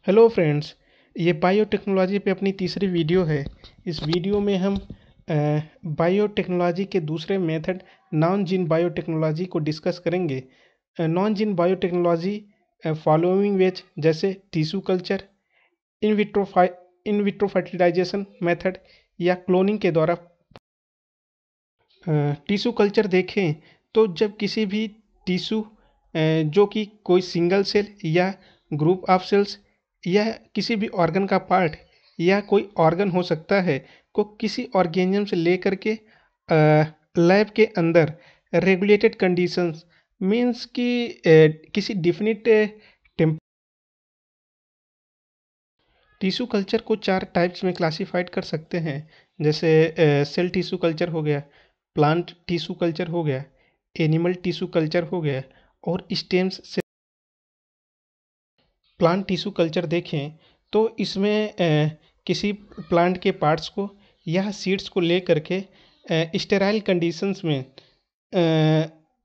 Hello friends, ये biotechnology पे अपनी तीसरी वीडियो है। इस वीडियो में हम बायोटेक्नोलॉजी के दूसरे मेथड नॉन जीन बायोटेक्नोलॉजी को डिस्कस करेंगे। Non gene biotechnology following ways जैसे tissue culture, in vitro fertilisation method या क्लोनिंग के द्वारा। टिश्यू कल्चर देखें तो जब किसी भी टिश्यू जो कि कोई सिंगल सेल या ग्रुप ऑफ सेल्स या किसी भी ऑर्गन का पार्ट या कोई ऑर्गन हो सकता है को किसी ऑर्गेनिज्म से लेकर के लैब के अंदर रेगुलेटेड कंडीशंस मींस कि किसी डिफिनिट टिश्यू कल्चर को 4 टाइप्स में क्लासिफाइड कर सकते हैं। जैसे सेल टिश्यू कल्चर हो गया, प्लांट टिश्यू कल्चर हो गया, एनिमल टिश्यू कल्चर हो गया और स्टेम्स से। प्लांट टिश्यू कल्चर देखें तो इसमें किसी प्लांट के पार्ट्स को या सीड्स को ले करके स्टेराइल कंडीशंस में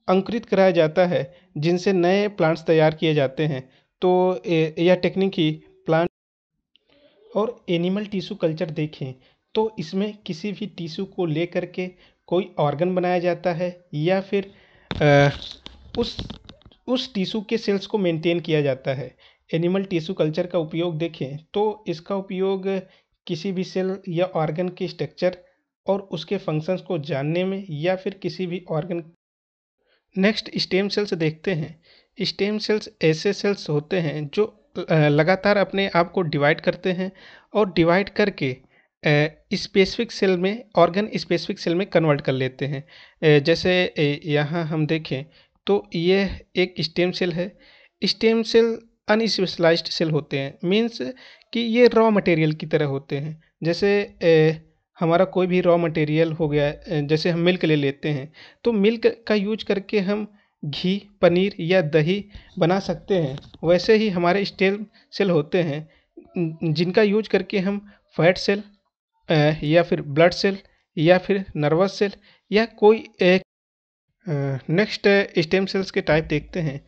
अंकुरित कराया जाता है, जिनसे नए प्लांट्स तैयार किए जाते हैं। तो यह टेक्निक ही प्लांट और एनिमल टिश्यू कल्चर देखें तो इसमें किसी भी टिश्यू को लेकर के कोई ऑर्गन बनाया जाता है या फिर अ, उस टिश्यू के सेल्स को मेंटेन किया जाता है। एनिमल टिश्यू कल्चर का उपयोग देखें तो इसका उपयोग किसी भी सेल या ऑर्गन के स्ट्रक्चर और उसके फंक्शंस को जानने में या फिर किसी भी ऑर्गन। नेक्स्ट स्टेम सेल्स देखते हैं। स्टेम सेल्स ऐसे सेल्स होते हैं जो लगातार अपने आप को डिवाइड करते हैं और डिवाइड करके स्पेसिफिक सेल में ऑर्गन स्पेसिफिक सेल में कन्वर्ट कर लेते हैं। जैसे यहाँ हम देखें तो ये एक स्टेम सेल है। स्टेम सेल अनस्पेशलाइज्ड सेल होते हैं, मीन्स कि ये रॉ मटेरियल की तरह होते हैं। जैसे हमारा कोई भी रॉ मटेरियल हो गया, जैसे हम मिल्क ले लेते हैं तो मिल्क का यूज करके हम घी, पनीर या दही बना सकते हैं। वैसे ही हमारे स्टेम सेल होते हैं जिनका यूज करके हम फैट सेल या फिर ब्लड सेल या फिर नर्वस सेल या कोई एक। नेक्स्ट स्टेम सेल्स के टाइप देखते हैं।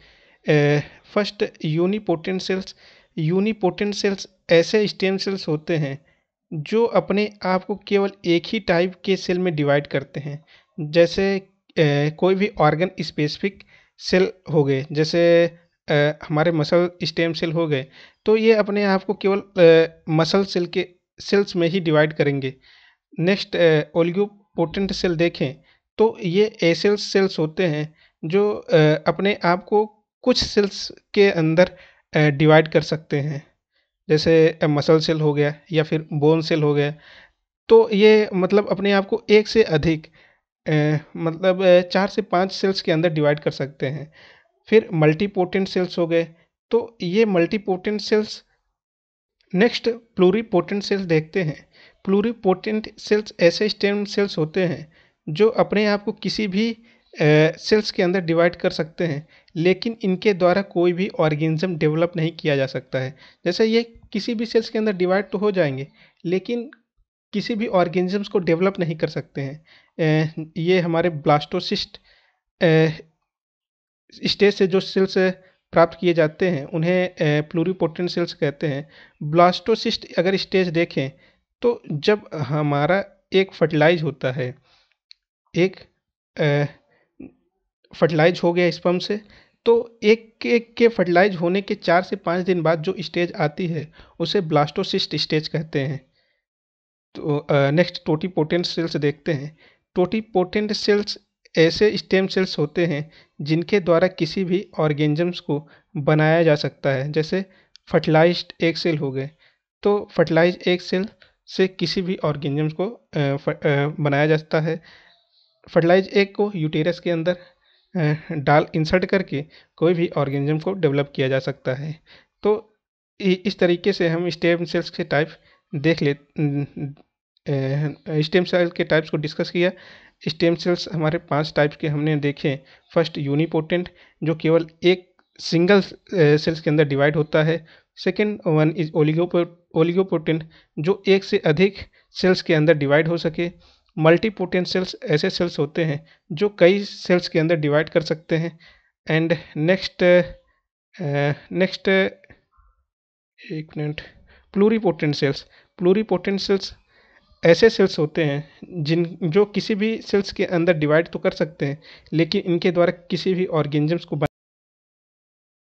First unipotent cells. Unipotent cells ऐसे स्टेम सेल्स होते हैं जो अपने आप को केवल एक ही टाइप के सेल में डिवाइड करते हैं। जैसे कोई भी ऑर्गन स्पेसिफिक सेल हो गए, जैसे हमारे मसल स्टेम सेल हो गए, तो ये अपने आप को केवल मसल सेल के सेल्स में ही डिवाइड करेंगे। नेक्स्ट ओलिगोपोटेंट सेल देखें तो ये ऐसे सेल्स होते हैं जो अपने आप को कुछ सेल्स के अंदर डिवाइड कर सकते हैं। जैसे मसल सेल हो गया या फिर बोन सेल हो गया, तो ये मतलब अपने आप को एक से अधिक मतलब 4 से 5 सेल्स के अंदर डिवाइड कर सकते हैं। फिर मल्टीपोटेंट सेल्स हो गए, तो ये multipotent cells. Next pluripotent cells देखते हैं। प्लूरीपोटेंट सेल्स ऐसे स्टेम सेल्स होते हैं जो अपने आप को किसी भी सेल्स के अंदर डिवाइड कर सकते हैं, लेकिन इनके द्वारा कोई भी ऑर्गेनिज्म डेवलप नहीं किया जा सकता है। जैसे ये किसी भी सेल्स के अंदर डिवाइड तो हो जाएंगे, लेकिन किसी भी ऑर्गेनिजम्स को डेवलप नहीं कर सकते हैं। ये हमारे ब्लास्टोसिस्ट स्टेज से जो सेल्स प्राप्त किए जाते हैं उन्हें प्लूरिपोटेंट सेल्स कहते हैं। ब्लास्टोसिस्ट अगर स्टेज देखें तो जब हमारा एक फर्टिलाइज होता है, एक फर्टिलाइज हो गया स्पर्म से, तो एक एक के फर्टिलाइज होने के 4 से 5 दिन बाद जो स्टेज आती है उसे ब्लास्टोसिस्ट स्टेज कहते हैं। तो नेक्स्ट टोटीपोटेंट सेल्स देखते हैं। टोटीपोटेंट सेल्स ऐसे स्टेम सेल्स होते हैं जिनके द्वारा किसी भी ऑर्गेनिजम्स को बनाया जा सकता है। जैसे फर्टिलाइज्ड एग सेल हो गए, तो फर्टिलाइज एग सेल से किसी भी ऑर्गेनिजम्स को बनाया जाता है। फर्टिलाइज एग को यूटेरस के अंदर डाल इंसर्ट करके कोई भी ऑर्गेनिज्म को डेवलप किया जा सकता है। तो इस तरीके से हम स्टेम सेल्स के टाइप देख ले स्टेम सेल के टाइप्स को डिस्कस किया। स्टेम सेल्स हमारे 5 टाइप के हमने देखे। फर्स्ट यूनिपोटेंट, जो केवल एक सिंगल सेल्स के अंदर डिवाइड होता है। सेकेंड वन इज ओलिगोपोटेंट, जो एक से अधिक सेल्स के अंदर डिवाइड हो सके। मल्टीपोटेंट सेल्स ऐसे सेल्स होते हैं जो कई सेल्स के अंदर डिवाइड कर सकते हैं। एंड नेक्स्ट एक minute. Pluripotent cells. Pluripotent cells ऐसे सेल्स होते हैं जो किसी भी सेल्स के अंदर डिवाइड तो कर सकते हैं, लेकिन इनके द्वारा किसी भी ऑर्गेनिजम्स को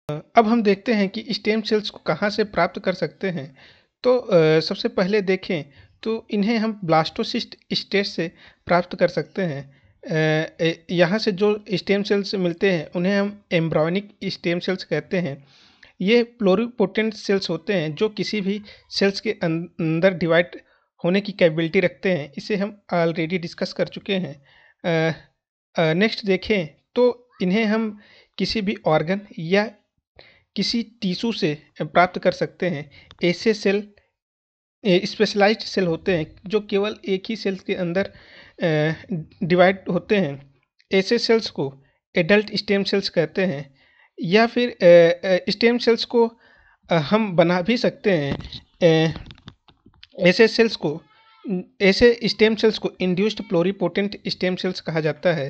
अब हम देखते हैं कि स्टेम सेल्स को कहाँ से प्राप्त कर सकते हैं। तो सबसे पहले देखें तो इन्हें हम ब्लास्टोसिस्ट स्टेज से प्राप्त कर सकते हैं। यहाँ से जो स्टेम सेल्स मिलते हैं उन्हें हम एम्ब्रॉयनिक स्टेम सेल्स कहते हैं। ये प्लूरिपोटेंट सेल्स होते हैं जो किसी भी सेल्स के अंदर डिवाइड होने की कैपेबिलिटी रखते हैं। इसे हम ऑलरेडी डिस्कस कर चुके हैं। नेक्स्ट देखें तो इन्हें हम किसी भी ऑर्गन या किसी टिश्यू से प्राप्त कर सकते हैं। ऐसे सेल स्पेशलाइज्ड सेल होते हैं जो केवल एक ही सेल के अंदर डिवाइड होते हैं। ऐसे सेल्स को एडल्ट स्टेम सेल्स कहते हैं। या फिर स्टेम सेल्स को हम बना भी सकते हैं। ऐसे स्टेम सेल्स को इंड्यूस्ड प्लूरिपोटेंट स्टेम सेल्स कहा जाता है।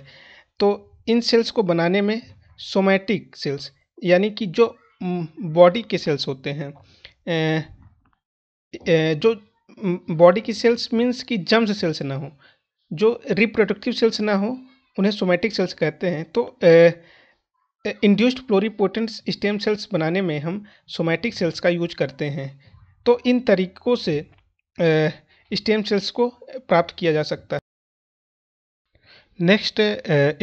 तो इन सेल्स को बनाने में सोमैटिक सेल्स यानी कि जो बॉडी के सेल्स होते हैं, जो बॉडी की सेल्स मीन्स कि जर्म्स सेल्स ना हो, जो रिप्रोडक्टिव सेल्स ना हो, उन्हें सोमैटिक सेल्स कहते हैं। तो इंड्यूस्ड प्लूरिपोटेंट स्टेम सेल्स बनाने में हम सोमैटिक सेल्स का यूज करते हैं। तो इन तरीकों से स्टेम सेल्स को प्राप्त किया जा सकता है। Next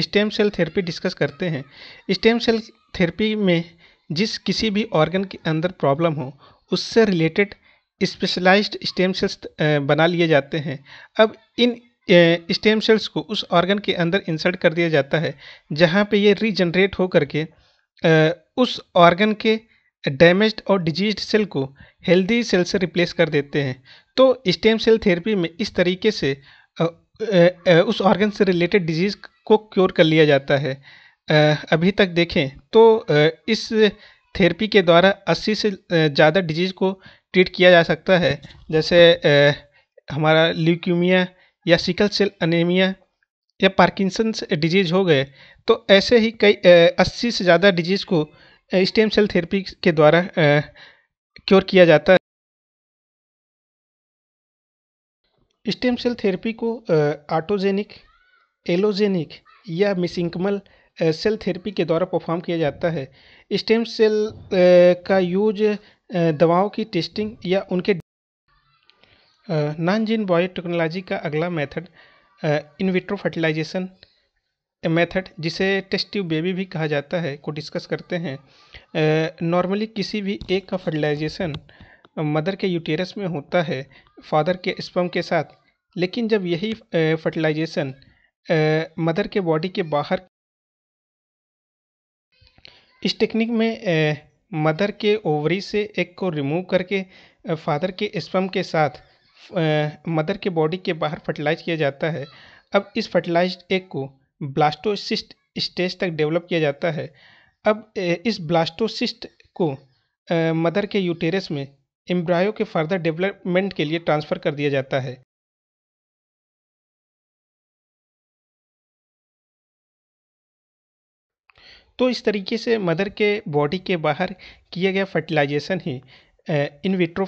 stem cell therapy discuss करते हैं। स्टेम सेल थेरेपी में जिस किसी भी ऑर्गन के अंदर प्रॉब्लम हो उससे रिलेटेड स्पेशलाइज्ड स्टेम सेल्स बना लिए जाते हैं। अब इन स्टेम सेल्स को उस ऑर्गन के अंदर इंसर्ट कर दिया जाता है जहाँ पे ये रीजनरेट हो करके उस ऑर्गन के डैमेज्ड और डिजीज्ड सेल को हेल्दी सेल से रिप्लेस कर देते हैं। तो स्टेम सेल थेरेपी में इस तरीके से उस ऑर्गन से रिलेटेड डिजीज़ को क्योर कर लिया जाता है। अभी तक देखें तो इस थेरेपी के द्वारा 80 से ज़्यादा डिजीज़ को ट्रीट किया जा सकता है, जैसे हमारा ल्यूकीमिया या सिकल सेल एनीमिया या पार्किंसंस डिजीज़ हो गए। तो ऐसे ही कई 80 से ज़्यादा डिजीज़ को स्टेम सेल थेरेपी के द्वारा क्योर किया जाता है। स्टेम सेल थेरेपी को ऑटोजेनिक, एलोजेनिक या मिसेंकिमल सेल थेरेपी के द्वारा परफॉर्म किया जाता है। स्टेम सेल का यूज दवाओं की टेस्टिंग या उनके नॉन जीन बायोटेक्नोलॉजी का अगला method in vitro fertilisation method, जिसे टेस्ट ट्यूब बेबी भी कहा जाता है, को डिस्कस करते हैं। नॉर्मली किसी भी एक का फर्टिलाइजेशन मदर के यूटेरस में होता है फादर के स्पर्म के साथ, लेकिन जब यही फर्टिलाइजेशन मदर के बॉडी के बाहर, इस टेक्निक में मदर के ओवरी से एग को रिमूव करके फादर के स्पर्म के साथ मदर के बॉडी के बाहर फर्टिलाइज किया जाता है। अब इस फर्टिलाइज्ड एग को ब्लास्टोसिस्ट स्टेज तक डेवलप किया जाता है। अब इस ब्लास्टोसिस्ट को मदर के यूटेरस में एम्ब्रायो के फर्दर डेवलपमेंट के लिए ट्रांसफ़र कर दिया जाता है। तो इस तरीके से मदर के बॉडी के बाहर किया गया फर्टिलाइजेशन ही इन विट्रो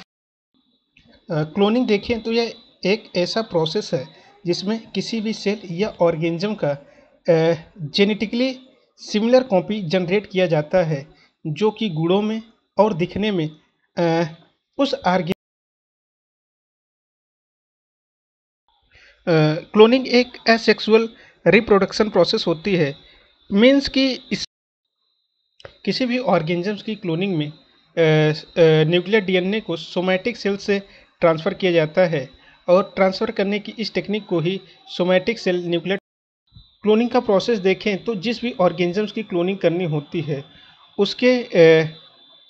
क्लोनिंग देखें तो यह एक ऐसा प्रोसेस है जिसमें किसी भी सेल या ऑर्गेनिज्म का जेनेटिकली सिमिलर कॉपी जनरेट किया जाता है, जो कि गुणों में और दिखने में उस क्लोनिंग एक एसेक्सुअल रिप्रोडक्शन प्रोसेस होती है। मीन्स कि इस किसी भी ऑर्गेनिजम्स की क्लोनिंग में न्यूक्लियर डीएनए को सोमैटिक सेल से ट्रांसफ़र किया जाता है, और ट्रांसफ़र करने की इस टेक्निक को ही सोमैटिक सेल न्यूक्लियर क्लोनिंग का प्रोसेस देखें तो जिस भी ऑर्गेनिजम्स की क्लोनिंग करनी होती है उसके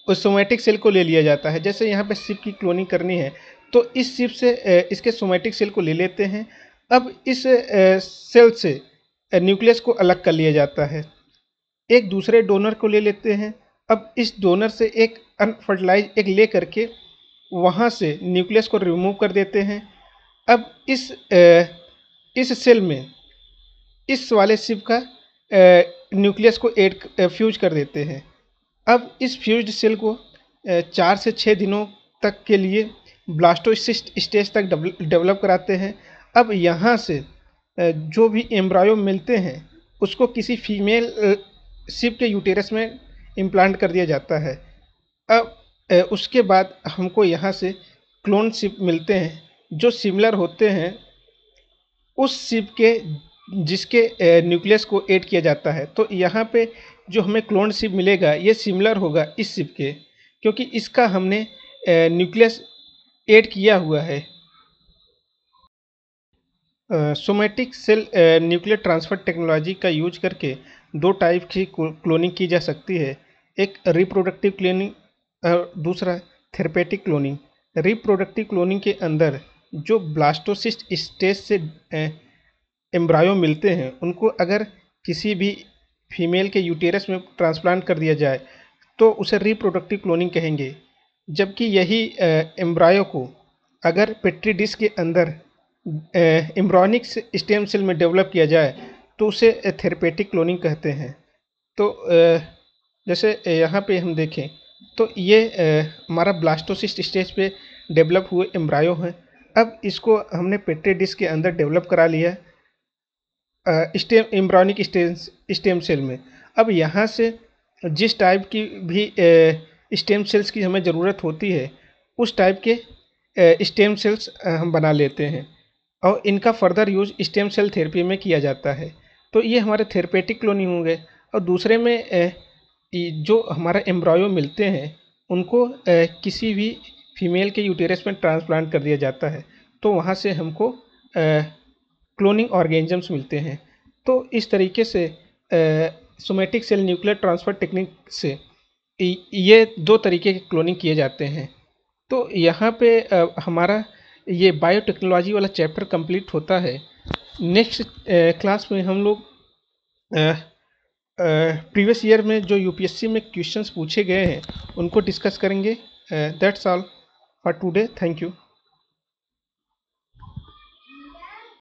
उस सोमैटिक सेल को ले लिया जाता है। जैसे यहाँ पे शिप की क्लोनिंग करनी है तो इस शिप से इसके सोमैटिक सेल को ले लेते हैं। अब इस सेल से न्यूक्लियस को अलग कर लिया जाता है, एक दूसरे डोनर को ले लेते हैं। अब इस डोनर से एक अनफर्टिलाइज एग ले करके वहाँ से न्यूक्लियस को रिमूव कर देते हैं। अब इस सेल में इस वाले शिप का न्यूक्लियस को फ्यूज कर देते हैं। अब इस फ्यूज्ड सेल को 4 से 6 दिनों तक के लिए ब्लास्टोसिस्ट स्टेज तक डेवलप कराते हैं। अब यहाँ से जो भी एम्ब्रायो मिलते हैं उसको किसी फीमेल शिप के यूटेरस में इम्प्लांट कर दिया जाता है। अब उसके बाद हमको यहाँ से क्लोन शिप मिलते हैं जो सिमिलर होते हैं उस शिप के जिसके न्यूक्लियस को ऐड किया जाता है। तो यहाँ पे जो हमें क्लोन शिप मिलेगा ये सिमिलर होगा इस शिप के, क्योंकि इसका हमने न्यूक्लियस ऐड किया हुआ है। Somatic cell nuclear transfer technology का यूज करके 2 टाइप की क्लोनिंग की जा सकती है। एक रिप्रोडक्टिव क्लोनिंग और दूसरा थेरेपेटिक क्लोनिंग। रिप्रोडक्टिव क्लोनिंग के अंदर जो ब्लास्टोसिस्ट स्टेज से एम्ब्रायो मिलते हैं उनको अगर किसी भी फीमेल के यूटेरस में ट्रांसप्लांट कर दिया जाए तो उसे रिप्रोडक्टिव क्लोनिंग कहेंगे। जबकि यही एम्ब्रायो को अगर पेट्री डिश के अंदर एम्ब्रॉनिक स्टेम सेल में डेवलप किया जाए तो उसे थेरेपेटिक क्लोनिंग कहते हैं। तो जैसे यहाँ पे हम देखें तो ये हमारा ब्लास्टोसिस्ट स्टेज पे डेवलप हुए एम्ब्रायो हैं। अब इसको हमने पेट्री डिश के अंदर डेवलप करा लिया स्टेम एम्ब्रॉनिक स्टेम सेल में। अब यहाँ से जिस टाइप की भी स्टेम सेल्स की हमें ज़रूरत होती है उस टाइप के स्टेम सेल्स हम बना लेते हैं और इनका further use stem cell therapy में किया जाता है। तो ये हमारे थेरेपेटिक क्लोनिंग होंगे। और दूसरे में जो हमारा एम्ब्रायो मिलते हैं उनको किसी भी फीमेल के यूटेरस में ट्रांसप्लांट कर दिया जाता है तो वहाँ से हमको क्लोनिंग ऑर्गेनिजम्स मिलते हैं। तो इस तरीके से somatic cell nuclear transfer technique से ये 2 तरीके के क्लोनिंग किए जाते हैं। तो यहाँ पे हमारा ये बायोटेक्नोलॉजी वाला चैप्टर कंप्लीट होता है। नेक्स्ट क्लास में हम लोग प्रीवियस ईयर में जो यूपीएससी में क्वेश्चंस पूछे गए हैं उनको डिस्कस करेंगे। That's all for today. Thank you.